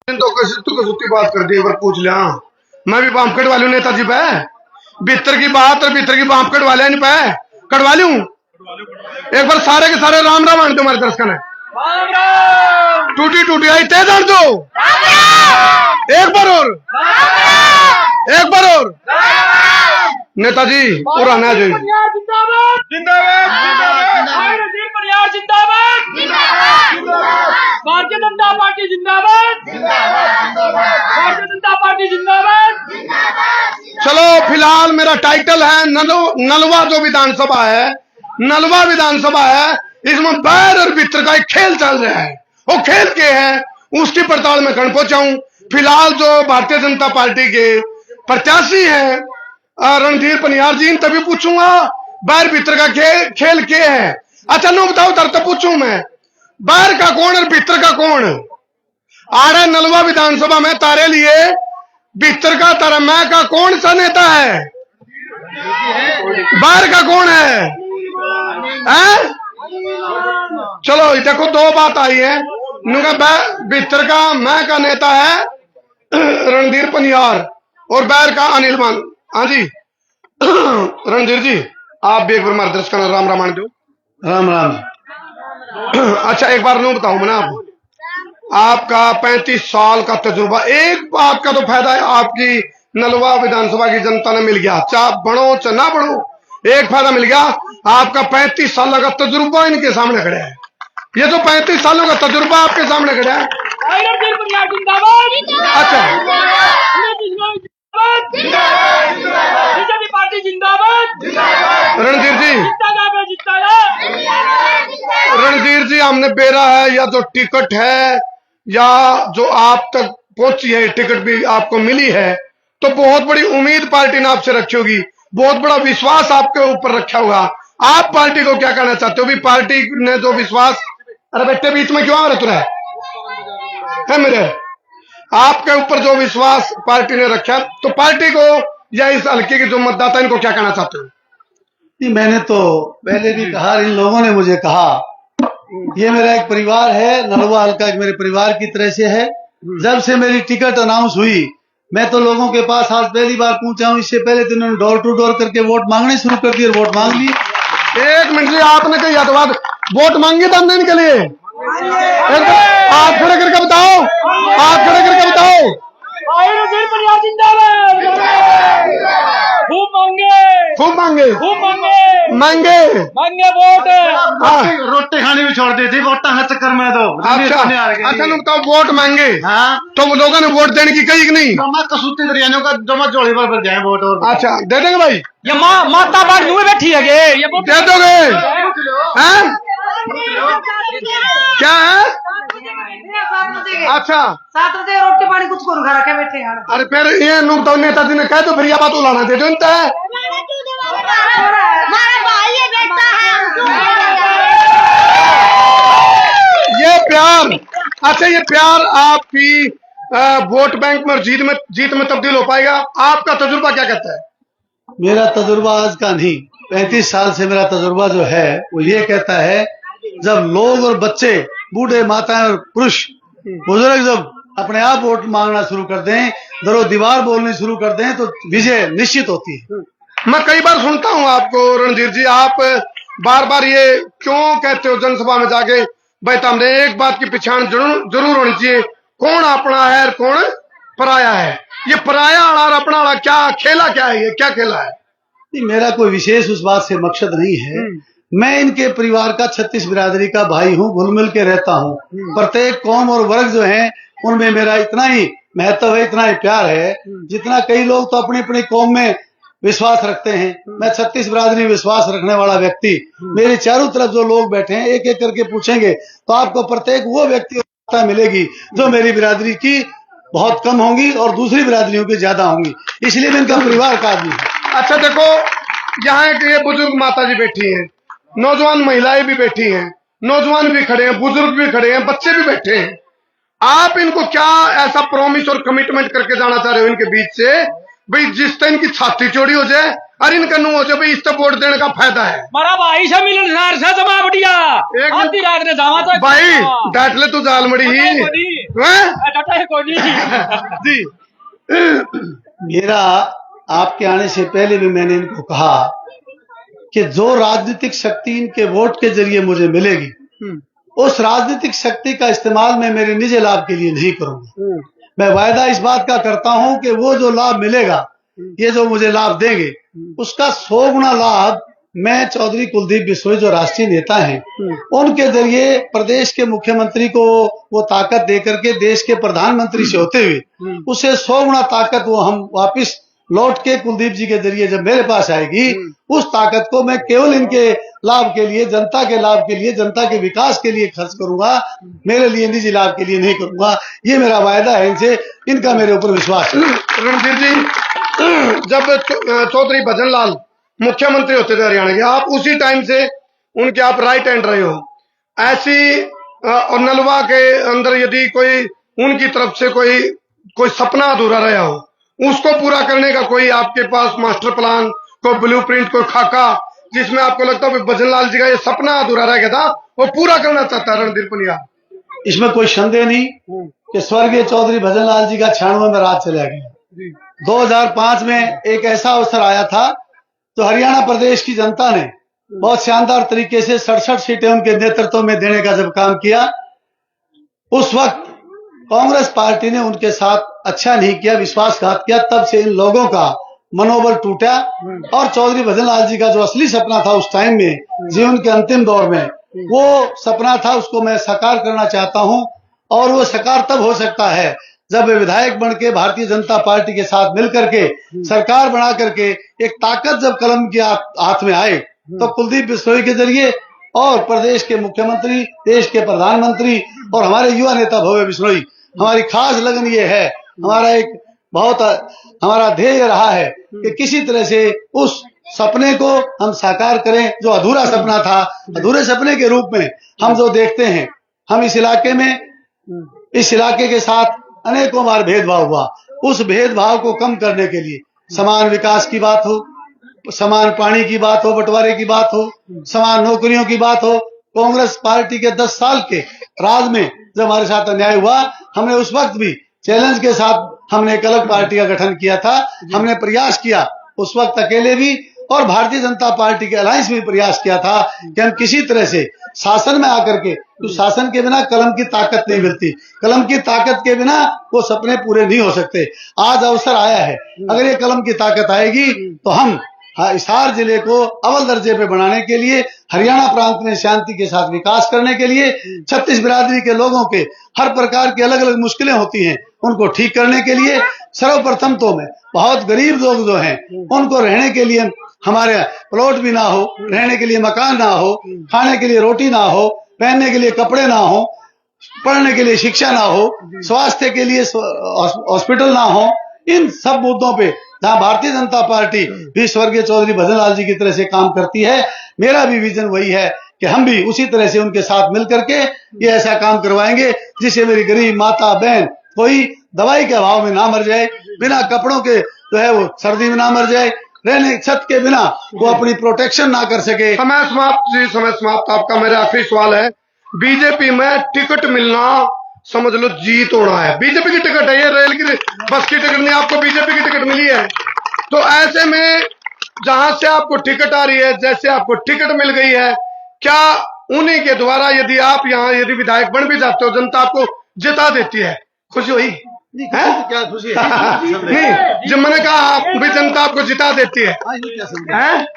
तो कसुती बात कर दी, एक बार पूछ लिया। मैं भी बाम कटवा लूं नेताजी पे, भीतर की बात और भीतर की बाम कटवा लिया इन पे, कटवा लूं एक बार सारे के सारे राम राम आने दो हमारे दर्शक ने। टूटी टूटी आई तेज आन दो, एक बार और, एक बार और। नेताजी पूरा ना जी, भारतीय जनता पार्टी जिंदाबाद, भारतीय जनता पार्टी जिंदाबाद। चलो फिलहाल मेरा टाइटल है नलवा जो विधानसभा है, नलवा विधानसभा है, इसमें बैर और भित्र का एक खेल चल रहा है। वो खेल के है उसकी पड़ताल में कौन पहुंचाऊं। फिलहाल जो भारतीय जनता पार्टी के प्रत्याशी हैं रणधीर पनियार जी, तभी पूछूंगा बैर भित्र का खेल के है। अच्छा नो बताओ तर तो पूछूं मैं, बाहर का कौन और भीतर का कौन? आड़ा नलवा विधानसभा में तारे लिए भीतर का तारा मैं का कौन सा नेता है? बाहर का कौन है? चलो देखो दो बात आई है, भीतर का मैं का नेता है रणधीर पनियार और बाहर का अनिल मान। हाँ जी रणधीर जी आप भी एक बार हमारे दर्शक का राम रामायण दो। राम राम। अच्छा एक बार नो बताऊं मैं आपका 35 साल का तजुर्बा, एक बात का तो फायदा है आपकी नलवा विधानसभा की जनता ने मिल गया, चाहे बढ़ो चाहे ना बढ़ो, एक फायदा मिल गया आपका 35 साल का तजुर्बा इनके सामने खड़ा है। ये तो 35 सालों का तजुर्बा आपके सामने खड़ा है। अच्छा बीजेपी पार्टी जिंदाबाद। रणधीर जी हमने बेरा है या जो टिकट है या जो आप तक पहुंची है टिकट भी आपको मिली है, तो बहुत बड़ी उम्मीद पार्टी ने आपसे रखी होगी, बहुत बड़ा विश्वास आपके ऊपर रखा होगा। आप पार्टी को क्या कहना चाहते हो? भी पार्टी ने जो विश्वास, अरे बेटे बीच में क्यों आ रहा तुरा है मेरे, आपके ऊपर जो विश्वास पार्टी ने रखा, तो पार्टी को या इस हल्के के जो मतदाता इनको क्या कहना चाहते हो? मैंने तो पहले भी कहा, इन लोगों ने मुझे कहा ये मेरा एक परिवार है, नलवा हल्का एक मेरे परिवार की तरह से है। जब से मेरी टिकट अनाउंस हुई मैं तो लोगों के पास आज पहली बार पहुंचा हूं। इससे पहले तो इन्होंने डोर टू डोर करके वोट मांगने शुरू कर दिए, वोट मांग लिए। एक मिनट जी आपने कही तो बात, वोट मांगे था हमने इनके लिए, आप खड़े करके बताओ, आप खड़े करके बताओ। खूब मांगे, खूब मांगे, खूब मांगे, मांगे मांगे वोट। रोटी खानी भी छोड़ दी थी वोटा के चक्कर में तो। अच्छा अच्छा तुम बताओ वोट मांगे, हाँ तो वो लोगों ने वोट देने की कही कि नहीं? कसूती दरियानों का जमा जोड़ी पर गए वोट। और अच्छा दे देंगे भाई, ये माता बाढ़ हुए बैठी है ये दे दोगे हैं? क्या है? अच्छा 7 बजे रोटी पानी कुछ करू घर के बैठे हैं। अरे फिर ये नुक तो नेताजी ने कह, तो फिर यह बात उलाना दे दो इनता है। ये प्यार, अच्छा ये प्यार आपकी वोट बैंक में और जीत में तब्दील हो पाएगा? आपका तजुर्बा क्या कहता है? मेरा तजुर्बा आज का नहीं, 35 साल से मेरा तजुर्बा जो है वो ये कहता है, जब लोग और बच्चे, बूढ़े, माताएं और पुरुष, बुजुर्ग जब अपने आप वोट मांगना शुरू कर दें, दरो दीवार बोलनी शुरू कर दें, तो विजय निश्चित होती है। मैं कई बार सुनता हूं आपको रणधीर जी, आप बार बार ये क्यों कहते हो जनसभा में जाके, भाई हमने एक बात की पहचान जरूर होनी चाहिए, कौन अपना है और कौन पराया है। ये पराया और अपना वाला क्या खेला, क्या है ये, क्या खेला है? मेरा कोई विशेष उस बात से मकसद नहीं है। मैं इनके परिवार का 36 बिरादरी का भाई हूँ, घुल मिल के रहता हूँ। प्रत्येक कौम और वर्ग जो है उनमें मेरा इतना ही महत्व है, इतना ही प्यार है, जितना कई लोग तो अपनी अपनी कौम में विश्वास रखते हैं। मैं 36 बिरादरी विश्वास रखने वाला व्यक्ति। मेरे चारों तरफ जो लोग बैठे हैं, एक एक करके पूछेंगे तो आपको प्रत्येक वो व्यक्ति मिलेगी जो मेरी बिरादरी की बहुत कम होंगी और दूसरी बिरादरियों की ज्यादा होंगी, इसलिए मैं इनका परिवार का आदमी हूँ। अच्छा देखो यहाँ एक ये बुजुर्ग माता जी बैठी हैं, नौजवान महिलाएं भी बैठी हैं, नौजवान भी खड़े हैं, बुजुर्ग भी खड़े हैं, बच्चे भी बैठे हैं। आप इनको क्या ऐसा प्रॉमिस और कमिटमेंट करके जाना चाह रहे हो इनके बीच से, भाई जिस टाइम की छाती चोरी हो जाए और इनका नु हो जाए भाई, इससे वोट देने का फायदा है। मारा भाई से मिलन सार से जमा बढ़िया एक आधी रात ने जावा तो भाई डांट ले तू जाल मड़ी ही हैं? डटा है कोई नहीं जी मेरा आपके आने से पहले भी मैंने इनको कहा कि जो राजनीतिक शक्ति इनके वोट के जरिए मुझे मिलेगी, उस राजनीतिक शक्ति का इस्तेमाल मैं मेरे निजी लाभ के लिए नहीं करूंगा। मैं वायदा इस बात का करता हूं कि वो जो लाभ मिलेगा, ये जो मुझे लाभ देंगे, उसका 100 गुना लाभ मैं चौधरी कुलदीप बिश्नोई जो राष्ट्रीय नेता हैं, उनके जरिए प्रदेश के मुख्यमंत्री को वो ताकत देकर के देश के प्रधानमंत्री से होते हुए उसे 100 गुना ताकत वो हम वापिस लौट के कुलदीप जी के जरिए जब मेरे पास आएगी, उस ताकत को मैं केवल इनके लाभ के लिए, जनता के लाभ के लिए, जनता के विकास के लिए खर्च करूंगा, मेरे लिए निजी लाभ के लिए नहीं करूंगा। ये मेरा वायदा है इनसे, इनका मेरे ऊपर विश्वास है। रणधीर जी, जब चौधरी भजन लाल मुख्यमंत्री होते थे हरियाणा के, आप उसी टाइम से उनके आप राइट हैंड रहे हो, ऐसी और नलवा के अंदर यदि कोई उनकी तरफ से कोई सपना अधूरा रहा हो, उसको पूरा करने का कोई आपके पास मास्टर प्लान, कोई ब्लूप्रिंट, कोई खाका, जिसमें आपको लगता है भजन लाल जी का ये सपना अधूरा रह गया था, वो पूरा करना चाहता है रणधीर पुनिया? इसमें कोई संदेह नहीं कि स्वर्गीय चौधरी भजन लाल जी का 96 में राज चला गया। 2005 में एक ऐसा अवसर आया था तो हरियाणा प्रदेश की जनता ने बहुत शानदार तरीके से 67 सीटें उनके नेतृत्व में देने का जब काम किया, उस वक्त कांग्रेस पार्टी ने उनके साथ अच्छा नहीं किया, विश्वासघात किया। तब से इन लोगों का मनोबल टूटा और चौधरी भजन लाल जी का जो असली सपना था उस टाइम में, जीवन के अंतिम दौर में, वो सपना था, उसको मैं साकार करना चाहता हूं। और वो साकार तब हो सकता है जब वे विधायक बन के भारतीय जनता पार्टी के साथ मिलकर के सरकार बना करके एक ताकत जब कलम के हाथ में आए, तो कुलदीप बिश्नोई के जरिए और प्रदेश के मुख्यमंत्री, देश के प्रधानमंत्री और हमारे युवा नेता भव्य बिश्नोई, हमारी खास लगन ये है, हमारा एक बहुत हमारा ध्येय रहा है कि किसी तरह से उस सपने को हम साकार करें जो अधूरा सपना था। अधूरे सपने के रूप में हम जो देखते हैं, हम इस इलाके के साथ अनेकों बार भेदभाव हुआ, उस भेदभाव को कम करने के लिए समान विकास की बात हो, समान पानी की बात हो, बंटवारे की बात हो, समान नौकरियों की बात हो, कांग्रेस पार्टी के 10 साल के राज में जब हमारे साथ अन्याय हुआ, हमने उस वक्त भी चैलेंज के साथ हमने एक अलग पार्टी का गठन किया था। हमने प्रयास किया उस वक्त अकेले भी और भारतीय जनता पार्टी के अलायंस में प्रयास किया था कि हम किसी तरह से शासन में आकर के, तो शासन के बिना कलम की ताकत नहीं मिलती, कलम की ताकत के बिना वो सपने पूरे नहीं हो सकते। आज अवसर आया है, अगर ये कलम की ताकत आएगी तो हम हिसार जिले को अव्वल दर्जे पे बनाने के लिए, हरियाणा प्रांत में शांति के साथ विकास करने के लिए, 36 बिरादरी के लोगों के हर प्रकार की अलग अलग मुश्किलें होती हैं उनको ठीक करने के लिए, सर्वप्रथम तो मैं बहुत गरीब लोग जो हैं उनको रहने के लिए हमारे प्लॉट भी ना हो, रहने के लिए मकान ना हो, खाने के लिए रोटी ना हो, पहनने के लिए कपड़े ना हो, पढ़ने के लिए शिक्षा ना हो, स्वास्थ्य के लिए हॉस्पिटल ना हो, इन सब मुद्दों पे जहां भारतीय जनता पार्टी भी स्वर्गीय चौधरी भजन लाल जी की तरह से काम करती है, मेरा भी विजन वही है कि हम भी उसी तरह से उनके साथ मिल करके ये ऐसा काम करवाएंगे जिससे मेरी गरीब माता बहन कोई दवाई के अभाव में ना मर जाए, बिना कपड़ों के जो है वो सर्दी में ना मर जाए, रहने छत के बिना वो अपनी प्रोटेक्शन ना कर सके। समय समाप्त जी, समय समाप्त। आपका मेरा आखिरी सवाल है, बीजेपी में टिकट मिलना समझ लो जीत होना है। बीजेपी की टिकट है, ये रेल की बस की टिकट नहीं, आपको बीजेपी की टिकट मिली है। तो ऐसे में जहां से आपको टिकट आ रही है, जैसे आपको टिकट मिल गई है, क्या उन्हीं के द्वारा यदि आप यहाँ यदि विधायक बन भी जाते हो, जनता आपको जिता देती है, खुशी हुई है? क्या खुशी नहीं, जब मैंने कहा भी जनता आपको जिता देती है,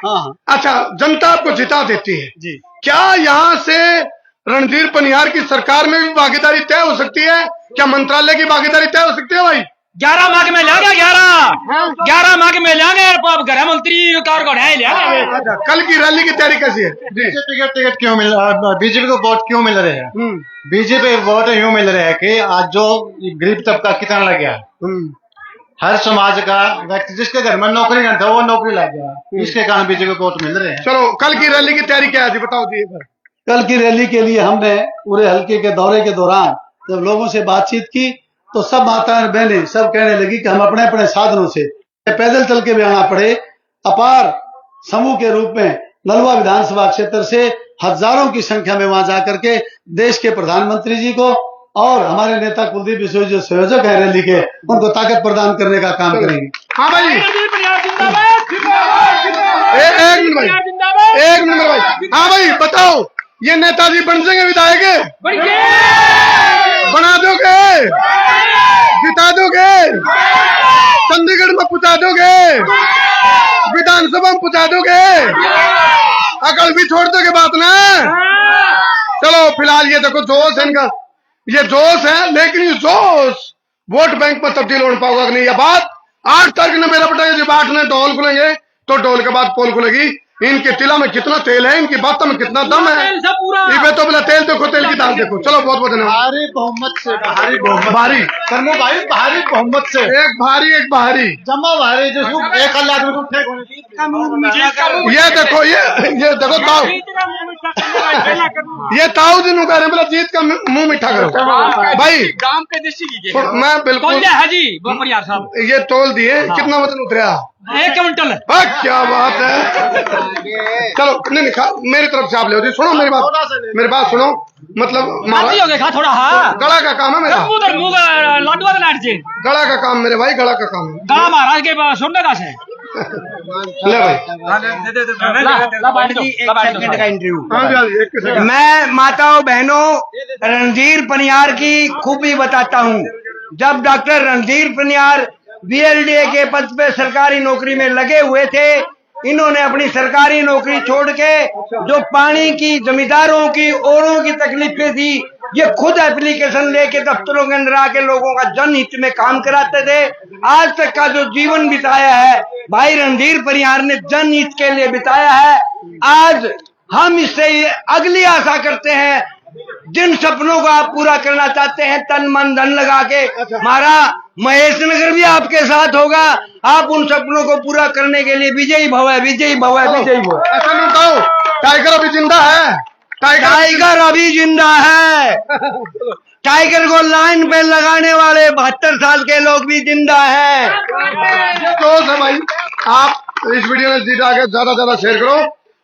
हाँ, अच्छा, जनता आपको जिता देती है जी। क्या यहाँ से रणधीर पनियार की सरकार में भी भागीदारी तय हो सकती है? क्या मंत्रालय की भागीदारी तय हो सकती है? भाई 11 माह में लागे 11 माह में लागे गृह मंत्री अच्छा, कल की रैली की तैयारी कैसी है? बीजेपी का टिकट क्यों मिल, बीजेपी को वोट क्यों मिल रहे हैं? बीजेपी वोट यूं मिल रहे हैं कि आज जो गरीब तबका कितना लग गया, हर समाज का व्यक्ति जिसके घर में नौकरी नहीं था वो नौकरी लग गया, इसके कारण बीजेपी को वोट मिल रहे हैं। चलो, कल की रैली की तैयारी क्या है जी, बताओ जी। कल की रैली के लिए हमने पूरे हल्के के दौरे के दौरान जब लोगों से बातचीत की तो सब माताएं बहनें सब कहने लगी कि हम अपने अपने साधनों से पैदल चल के भी आना पड़े। अपार समूह के रूप में नलवा विधानसभा क्षेत्र से हजारों की संख्या में वहां जाकर के देश के प्रधानमंत्री जी को और हमारे नेता कुलदीप बिश्नोई जो संयोजक है रैली के, उनको ताकत प्रदान करने का काम करेंगे। हाँ भाई, रणधीर परिहार जिंदाबाद, एक मिनट भाई, जिंदाबाद, एक मिनट भाई। हाँ भाई बताओ, ये नेताजी बन जाएंगे विधायक? बना दोगे? जिता दोगे? चंडीगढ़ में पहुंचा दोगे? विधानसभा में पहुंचा दोगे? अकल भी छोड़ दोगे बात ना? चलो फिलहाल ये देखो जोश है इनका, ये जोश है, लेकिन ये जोश वोट बैंक में तब्दील हो पाओगा कि नहीं, यह बात 8 तारीख ने मेरा बेटा जब 8 ने ढोल खुलेंगे तो ढोल के बाद पोल खुलेगी। इनके तिला में कितना तेल है, इनकी बातों में कितना दम है। इबे तो बोला तेल देखो, तेल की दाल देखो। चलो बहुत बहुत धन्यवाद। भारी बहुमत से, भारी बहुमत, भारी करनो भाई, भारी बहुमत से, एक भारी जमा भारी, जिसको 1 आदमी को फेंक। ये देखो, ये देखो ताऊ, ये ताऊ जी कह रहे हैं बोला जीत का मुंह मीठा करो भाई। गांव के देसी मैं बिल्कुल हाजी परिहार साहब ये तोल दिए, कितना वजन उतरा? 1 क्विंटल। क्या बात है। चलो नहीं, मेरी तरफ से आप ले सुनो मेरी बात सुनो। मतलब हो गया थोड़ा, हाँ गला का काम है मेरा, लाडवा गला का काम मेरे भाई, गला का काम है। गला महाराज के सुनने का से ले भाई, मैं माताओं बहनों रणधीर पनियार की खूबी बताता हूँ। जब डॉक्टर रणधीर पनियार बीएलडीए के पद पे सरकारी नौकरी में लगे हुए थे, इन्होंने अपनी सरकारी नौकरी छोड़ के जो पानी की, जमींदारों की, औरों की तकलीफें थी, ये खुद एप्लीकेशन लेके दफ्तरों के अंदर आके लोगों का जनहित में काम कराते थे। आज तक का जो जीवन बिताया है भाई रणधीर परिहार ने जनहित के लिए बिताया है। आज हम इससे अगली आशा करते हैं, जिन सपनों को आप पूरा करना चाहते हैं तन मन धन लगा के, हमारा महेश नगर भी आपके साथ होगा। आप उन सपनों को पूरा करने के लिए विजयी भव है, विजयी भव है, विजयी भव। ऐसा नहीं कहो, टाइगर अभी जिंदा है, टाइगर अभी जिंदा है। टाइगर को लाइन पे लगाने वाले 72 साल के लोग भी जिंदा है। तो है भाई, आप इस वीडियो में ज्यादा शेयर करो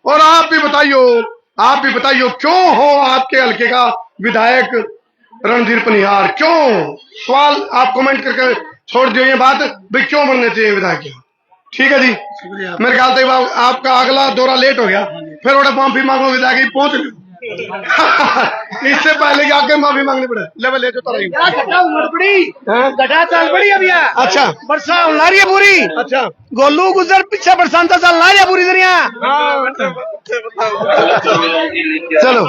और आप भी बताइयो क्यों हो आपके हल्के का विधायक रणधीर पनिहार, क्यों? सवाल आप कमेंट करके छोड़ दियो ये बात भाई, क्यों बनने चाहिए विधायक? ठीक है जी, मेरे ख्याल से आपका अगला दौरा लेट हो गया, फिर थोड़ा माफी मांगो विधायक पहुंच इससे पहले कि आगे माफी मांगनी पड़े। लेवल ले जो गटा चल बड़ी अभी। अच्छा, बरसा ला रही है पूरी। अच्छा, गोलू गुजर पीछे बरसांता चल ला रही है पूरी दुनिया। चलो